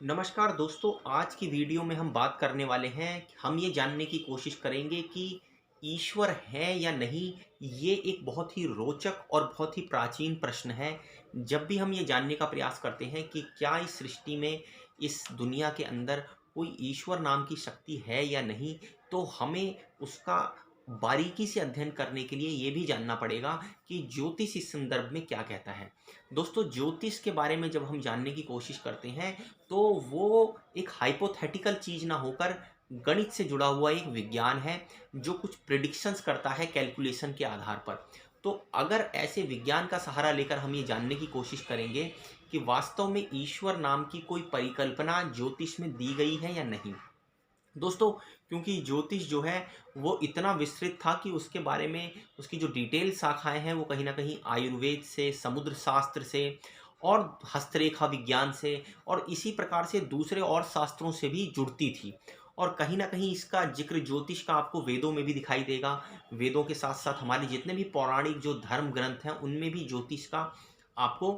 नमस्कार दोस्तों, आज की वीडियो में हम बात करने वाले हैं। हम ये जानने की कोशिश करेंगे कि ईश्वर है या नहीं। ये एक बहुत ही रोचक और बहुत ही प्राचीन प्रश्न है। जब भी हम ये जानने का प्रयास करते हैं कि क्या इस सृष्टि में, इस दुनिया के अंदर कोई ईश्वर नाम की शक्ति है या नहीं, तो हमें उसका बारीकी से अध्ययन करने के लिए ये भी जानना पड़ेगा कि ज्योतिष इस संदर्भ में क्या कहता है। दोस्तों, ज्योतिष के बारे में जब हम जानने की कोशिश करते हैं तो वो एक हाइपोथेटिकल चीज ना होकर गणित से जुड़ा हुआ एक विज्ञान है, जो कुछ प्रिडिक्शंस करता है कैलकुलेशन के आधार पर। तो अगर ऐसे विज्ञान का सहारा लेकर हम ये जानने की कोशिश करेंगे कि वास्तव में ईश्वर नाम की कोई परिकल्पना ज्योतिष में दी गई है या नहीं। दोस्तों, क्योंकि ज्योतिष जो है वो इतना विस्तृत था कि उसके बारे में उसकी जो डिटेल शाखाएं हैं वो कहीं ना कहीं आयुर्वेद से, समुद्र शास्त्र से और हस्तरेखा विज्ञान से और इसी प्रकार से दूसरे और शास्त्रों से भी जुड़ती थी। और कहीं ना कहीं इसका जिक्र ज्योतिष का आपको वेदों में भी दिखाई देगा। वेदों के साथ साथ हमारे जितने भी पौराणिक जो धर्म ग्रंथ हैं उनमें भी ज्योतिष का आपको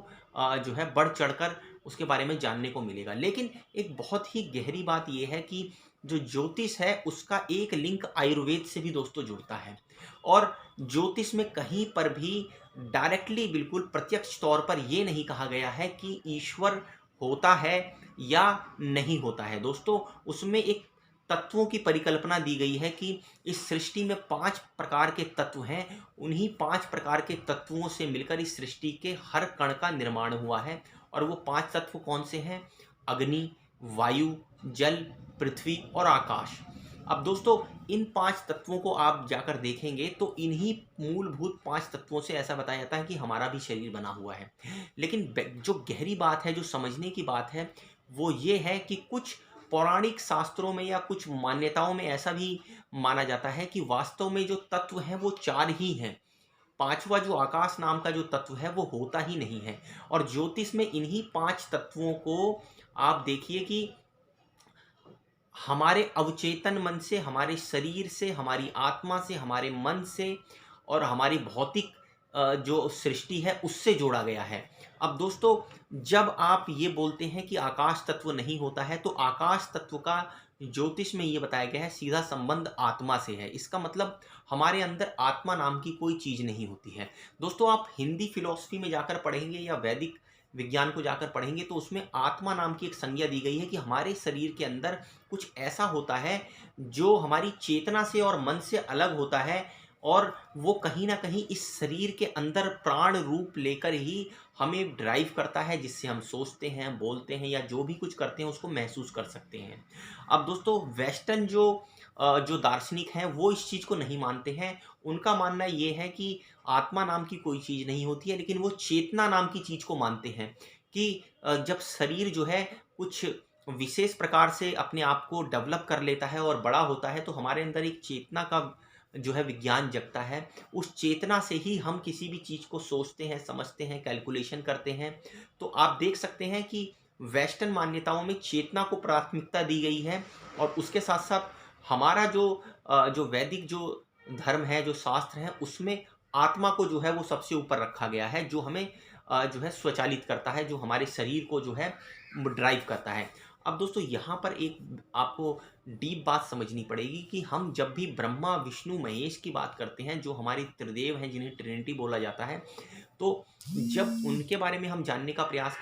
जो है बढ़ चढ़कर उसके बारे में जानने को मिलेगा। लेकिन एक बहुत ही गहरी बात यह है कि जो ज्योतिष है उसका एक लिंक आयुर्वेद से भी दोस्तों जुड़ता है। और ज्योतिष में कहीं पर भी डायरेक्टली, बिल्कुल प्रत्यक्ष तौर पर ये नहीं कहा गया है कि ईश्वर होता है या नहीं होता है। दोस्तों, उसमें एक तत्वों की परिकल्पना दी गई है कि इस सृष्टि में 5 प्रकार के तत्व हैं। उन्हीं 5 प्रकार के तत्वों से मिलकर इस सृष्टि के हर कण का निर्माण हुआ है। और वो 5 तत्व कौन से हैं? अग्नि, वायु, जल, पृथ्वी और आकाश। अब दोस्तों, इन 5 तत्वों को आप जाकर देखेंगे तो इन्हीं मूलभूत 5 तत्वों से ऐसा बताया जाता है कि हमारा भी शरीर बना हुआ है। लेकिन जो गहरी बात है, जो समझने की बात है, वो ये है कि कुछ पौराणिक शास्त्रों में या कुछ मान्यताओं में ऐसा भी माना जाता है कि वास्तव में जो तत्व हैं वो 4 ही हैं। पांचवा जो आकाश नाम का जो तत्व है वो होता ही नहीं है। और ज्योतिष में इन्हीं 5 तत्वों को आप देखिए कि हमारे अवचेतन मन से, हमारे शरीर से, हमारी आत्मा से, हमारे मन से और हमारी भौतिक जो सृष्टि है उससे जोड़ा गया है। अब दोस्तों, जब आप ये बोलते हैं कि आकाश तत्व नहीं होता है, तो आकाश तत्व का ज्योतिष में ये बताया गया है सीधा संबंध आत्मा से है। इसका मतलब हमारे अंदर आत्मा नाम की कोई चीज नहीं होती है। दोस्तों, आप हिंदी फिलॉसफी में जाकर पढ़ेंगे या वैदिक विज्ञान को जाकर पढ़ेंगे तो उसमें आत्मा नाम की एक संज्ञा दी गई है कि हमारे शरीर के अंदर कुछ ऐसा होता है जो हमारी चेतना से और मन से अलग होता है। और वो कहीं ना कहीं इस शरीर के अंदर प्राण रूप लेकर ही हमें ड्राइव करता है, जिससे हम सोचते हैं, बोलते हैं या जो भी कुछ करते हैं उसको महसूस कर सकते हैं। अब दोस्तों, वेस्टर्न जो दार्शनिक हैं वो इस चीज़ को नहीं मानते हैं। उनका मानना ये है कि आत्मा नाम की कोई चीज़ नहीं होती है, लेकिन वो चेतना नाम की चीज़ को मानते हैं कि जब शरीर जो है कुछ विशेष प्रकार से अपने आप को डेवलप कर लेता है और बड़ा होता है, तो हमारे अंदर एक चेतना का जो है विज्ञान जगता है। उस चेतना से ही हम किसी भी चीज़ को सोचते हैं, समझते हैं, कैलकुलेशन करते हैं। तो आप देख सकते हैं कि वेस्टर्न मान्यताओं में चेतना को प्राथमिकता दी गई है। और उसके साथ साथ हमारा जो वैदिक जो धर्म है, जो शास्त्र है, उसमें आत्मा को जो है वो सबसे ऊपर रखा गया है, जो हमें जो है स्वचालित करता है, जो हमारे शरीर को जो है ड्राइव करता है। अब दोस्तों, यहाँ पर एक आपको डीप बात समझनी पड़ेगी कि हम जब भी ब्रह्मा, विष्णु, महेश की बात करते हैं, जो हमारे त्रिदेव हैं, जिन्हें ट्रिनिटी बोला जाता है, तो जब उनके बारे में हम जानने का प्रयास